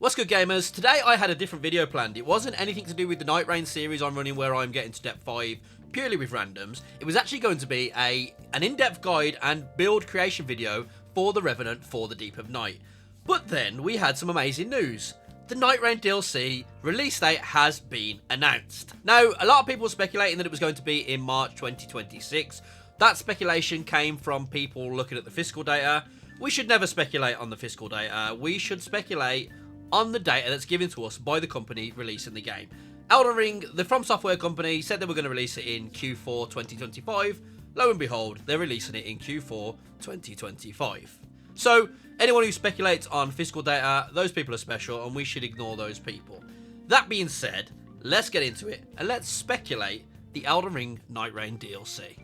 What's good, gamers? Today I had a different video planned. It wasn't anything to do with the Nightreigns series I'm running where I'm getting to depth 5 purely with randoms. It was actually going to be an in-depth guide and build creation video for the Revenant for the Deep of Night. But then we had some amazing news. The Nightreign DLC release date has been announced. Now, a lot of people were speculating that it was going to be in March 2026. That speculation came from people looking at the fiscal data. We should never speculate on the fiscal data. We should speculate on the data that's given to us by the company releasing the game. Elden Ring, the FromSoftware company, said they were going to release it in Q4 2025. Lo and behold, they're releasing it in Q4 2025. So, anyone who speculates on fiscal data, those people are special and we should ignore those people. That being said, let's get into it and let's speculate the Elden Ring Nightreign DLC.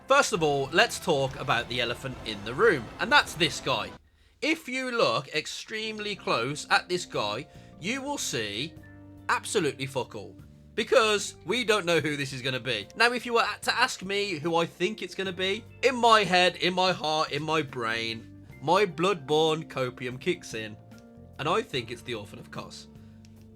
First of all, let's talk about the elephant in the room, and that's this guy. If you look extremely close at this guy, you will see absolutely fuck all. Because we don't know who this is going to be. Now, if you were to ask me who I think it's going to be, in my head, in my heart, in my brain, my bloodborne copium kicks in, and I think it's the Orphan of Kos.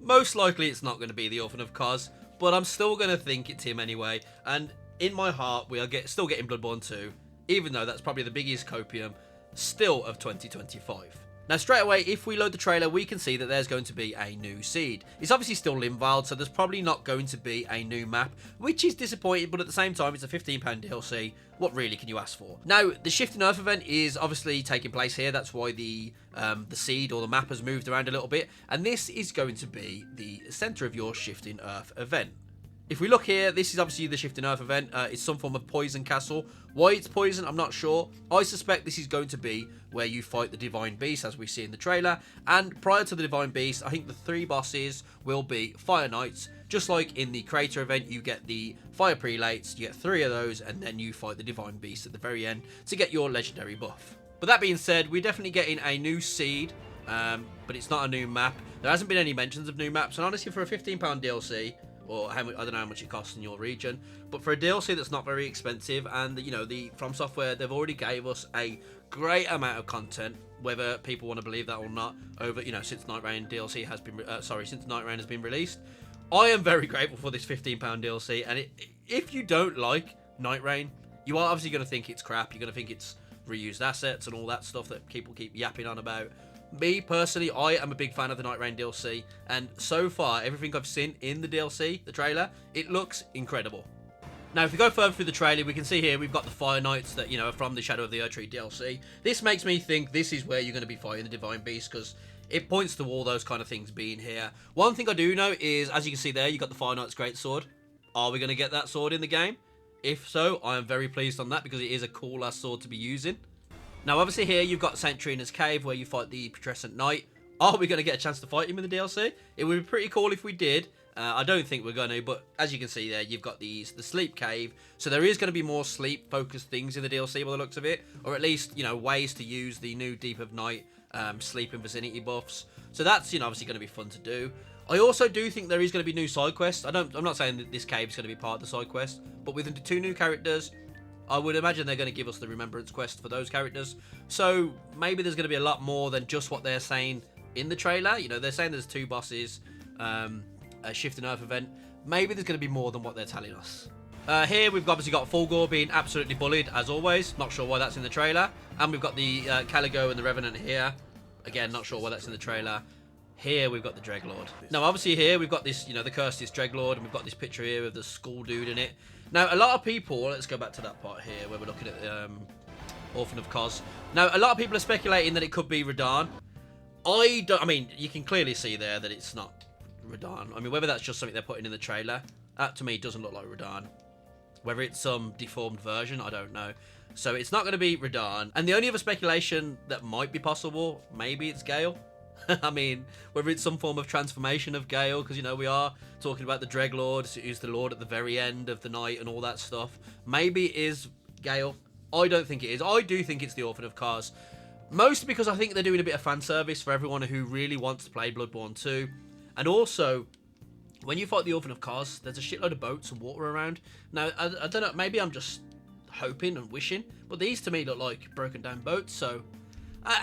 Most likely it's not going to be the Orphan of Kos, but I'm still going to think it's him anyway, and in my heart, we are still getting Bloodborne 2, even though that's probably the biggest copium still of 2025. Now, straight away, if we load the trailer, we can see that there's going to be a new seed. It's obviously still Limvald, so there's probably not going to be a new map, which is disappointing, but at the same time, it's a £15 DLC. What really can you ask for? Now, the Shift in Earth event is obviously taking place here. That's why the seed or the map has moved around a little bit, and this is going to be the center of your Shift in Earth event. If we look here, this is obviously the Shift in Earth event. It's some form of poison castle. Why it's poison, I'm not sure. I suspect this is going to be where you fight the Divine Beast, as we see in the trailer. And prior to the Divine Beast, I think the 3 bosses will be Fire Knights. Just like in the Creator event, you get the Fire Prelates, you get 3 of those, and then you fight the Divine Beast at the very end to get your legendary buff. But that being said, we're definitely getting a new seed, but it's not a new map. There hasn't been any mentions of new maps, and honestly, for a £15 DLC, or how much, I don't know how much it costs in your region, but for a DLC that's not very expensive, and the FromSoftware, they've already gave us a great amount of content, whether people want to believe that or not, over since Nightreign DLC has been since Nightreign has been released. I am very grateful for this £15 DLC, and if you don't like Nightreign, you are obviously going to think it's crap. You're going to think it's reused assets and all that stuff that people keep yapping on about. Me, personally, I am a big fan of the Nightreign DLC, and so far, everything I've seen in the DLC, the trailer, it looks incredible. Now, if we go further through the trailer, we can see here we've got the Fire Knights that, are from the Shadow of the Erdtree DLC. This makes me think this is where you're going to be fighting the Divine Beast, because it points to all those kind of things being here. One thing I do know is, as you can see there, you've got the Fire Knight's Greatsword. Are we going to get that sword in the game? If so, I am very pleased on that, because it is a cool-ass sword to be using. Now, obviously here, you've got St. Trina's Cave, where you fight the Putrescent Knight. Are we going to get a chance to fight him in the DLC? It would be pretty cool if we did. I don't think we're going to, but as you can see there, you've got the Sleep Cave. So there is going to be more sleep-focused things in the DLC by the looks of it. Or at least, ways to use the new Deep of Night sleep and vicinity buffs. So that's, obviously going to be fun to do. I also do think there is going to be new side quests. I'm not saying that this cave is going to be part of the side quest, but with the 2 new characters, I would imagine they're going to give us the Remembrance quest for those characters. So maybe there's going to be a lot more than just what they're saying in the trailer. They're saying there's 2 bosses, a Shift in Earth event. Maybe there's going to be more than what they're telling us. Here we've obviously got Fulgor being absolutely bullied, as always. Not sure why that's in the trailer. And we've got the Caligo and the Revenant here. Again, not sure why that's in the trailer. Here we've got the Dreglord. Now, obviously here we've got this, the cursed Dreglord, and we've got this picture here of the skull dude in it. Now, a lot of people, let's go back to that part here where we're looking at the Orphan of Kos. Now, a lot of people are speculating that it could be Radahn. I mean, you can clearly see there that it's not Radahn. I mean, whether that's just something they're putting in the trailer, that to me doesn't look like Radahn. Whether it's some deformed version, I don't know. So it's not going to be Radahn. And the only other speculation that might be possible, maybe it's Gale. I mean, whether it's some form of transformation of Gale, because, we are talking about the Dreglord, who's the Lord at the very end of the night and all that stuff. Maybe it is Gale. I don't think it is. I do think it's the Orphan of Kos. Mostly because I think they're doing a bit of fan service for everyone who really wants to play Bloodborne 2. And also, when you fight the Orphan of Kos, there's a shitload of boats and water around. Now, I don't know, maybe I'm just hoping and wishing, but these to me look like broken down boats, so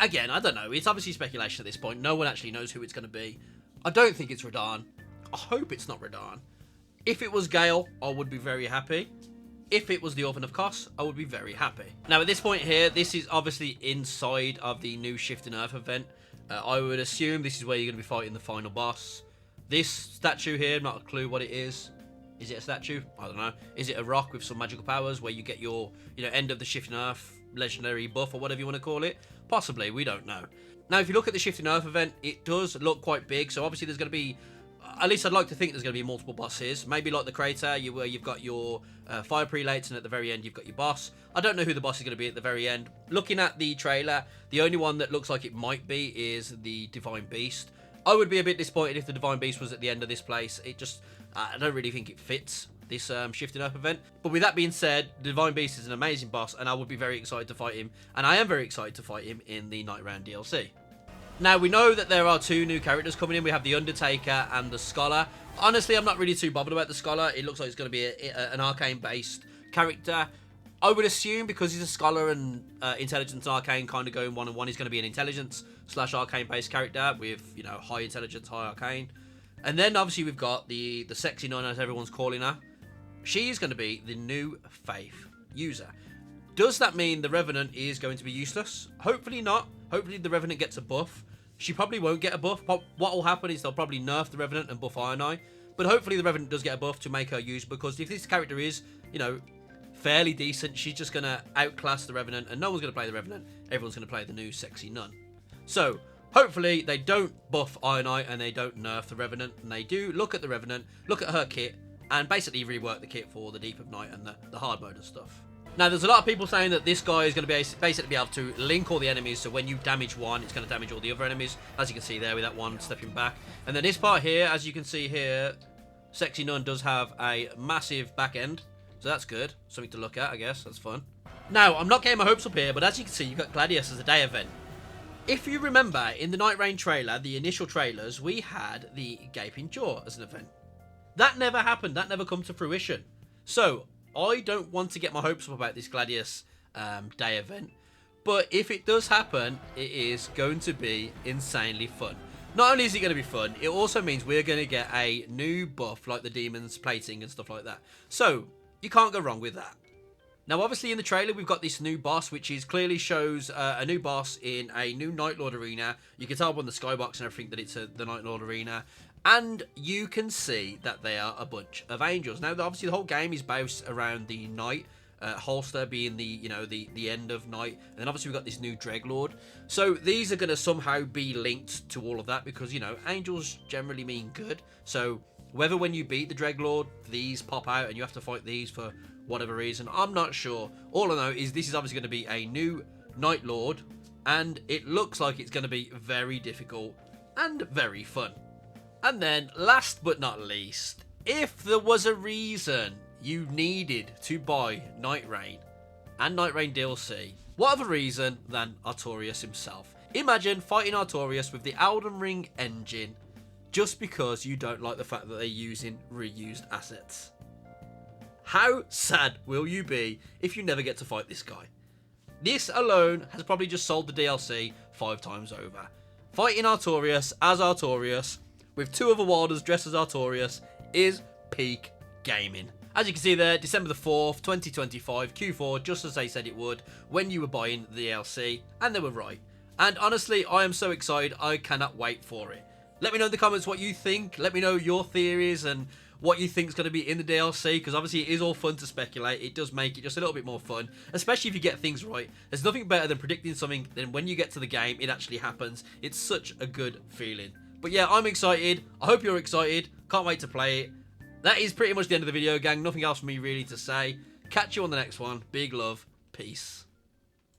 Again, I don't know. It's obviously speculation at this point. No one actually knows who it's going to be. I don't think it's Radahn. I hope it's not Radahn. If it was Gale, I would be very happy. If it was the Orphan of Kos, I would be very happy. Now, at this point here, this is obviously inside of the new Shifting Earth event. I would assume this is where you're going to be fighting the final boss. This statue here, not a clue what it is. Is it a statue? I don't know. Is it a rock with some magical powers where you get your, end of the Shifting Earth legendary buff or whatever you want to call it? Possibly, we don't know. Now, if you look at the Shifting Earth event, it does look quite big. So obviously there's going to be, at least I'd like to think there's going to be multiple bosses. Maybe like the crater, where you've got your fire prelates, and at the very end you've got your boss. I don't know who the boss is going to be at the very end. Looking at the trailer, the only one that looks like it might be is the Divine Beast. I would be a bit disappointed if the Divine Beast was at the end of this place. It just, I don't really think it fits this Shifting Earth event. But with that being said, the Divine Beast is an amazing boss, and I would be very excited to fight him. And I am very excited to fight him in the Nightreign DLC. Now, we know that there are 2 new characters coming in. We have the Undertaker and the Scholar. Honestly, I'm not really too bothered about the Scholar. It looks like it's going to be an arcane-based character. I would assume because he's a Scholar and Intelligence and Arcane kind of going one-on-one, he's going to be an Intelligence / Arcane-based character with, high Intelligence, high Arcane. And then, obviously, we've got the sexy nun, as everyone's calling her. She's going to be the new Faith user. Does that mean the Revenant is going to be useless? Hopefully not. Hopefully the Revenant gets a buff. She probably won't get a buff. What will happen is they'll probably nerf the Revenant and buff Iron Eye. But hopefully the Revenant does get a buff to make her use, because if this character is, fairly decent, she's just going to outclass the Revenant, and no one's going to play the Revenant. Everyone's going to play the new sexy nun. So, hopefully they don't buff Iron Eye and they don't nerf the Revenant, and they do look at the Revenant, look at her kit, and basically rework the kit for the Deep of Night and the hard mode and stuff. Now, there's a lot of people saying that this guy is going to be basically be able to link all the enemies, so when you damage one, it's going to damage all the other enemies, as you can see there with that one stepping back. And then this part here, as you can see here, Sexy Nun does have a massive back end, so that's good. Something to look at, I guess. That's fun. Now, I'm not getting my hopes up here, but as you can see, you've got Gladius as a day event. If you remember, in the Nightreign trailer, the initial trailers, we had the Gaping Jaw as an event. That never happened. That never come to fruition. So, I don't want to get my hopes up about this Gladius day event, but if it does happen, it is going to be insanely fun. Not only is it going to be fun, it also means we're going to get a new buff like the demons plating and stuff like that. So, you can't go wrong with that. Now, obviously in the trailer, we've got this new boss, which is clearly shows a new boss in a new Night Lord arena. You can tell by the skybox and everything that it's the Night Lord arena. And you can see that they are a bunch of angels. Now, obviously, the whole game is based around the night, Holster being the end of night. And then, obviously, we've got this new Dreglord. So, these are going to somehow be linked to all of that because, angels generally mean good. So, whether when you beat the Dreglord, these pop out and you have to fight these for whatever reason, I'm not sure. All I know is this is obviously going to be a new Night Lord. And it looks like it's going to be very difficult and very fun. And then, last but not least, if there was a reason you needed to buy Nightreign and Nightreign DLC, what other reason than Artorias himself? Imagine fighting Artorias with the Elden Ring engine just because you don't like the fact that they're using reused assets. How sad will you be if you never get to fight this guy? This alone has probably just sold the DLC 5 times over. Fighting Artorias as Artorias with 2 other wilders dressed as Artorias is peak gaming. As you can see there, December the 4th, 2025, Q4, just as they said it would when you were buying the DLC, and they were right. And honestly, I am so excited, I cannot wait for it. Let me know in the comments what you think, let me know your theories and what you think is going to be in the DLC, because obviously it is all fun to speculate. It does make it just a little bit more fun, especially if you get things right. There's nothing better than predicting something, then when you get to the game, it actually happens. It's such a good feeling. But yeah, I'm excited. I hope you're excited. Can't wait to play it. That is pretty much the end of the video, gang. Nothing else for me really to say. Catch you on the next one. Big love. Peace.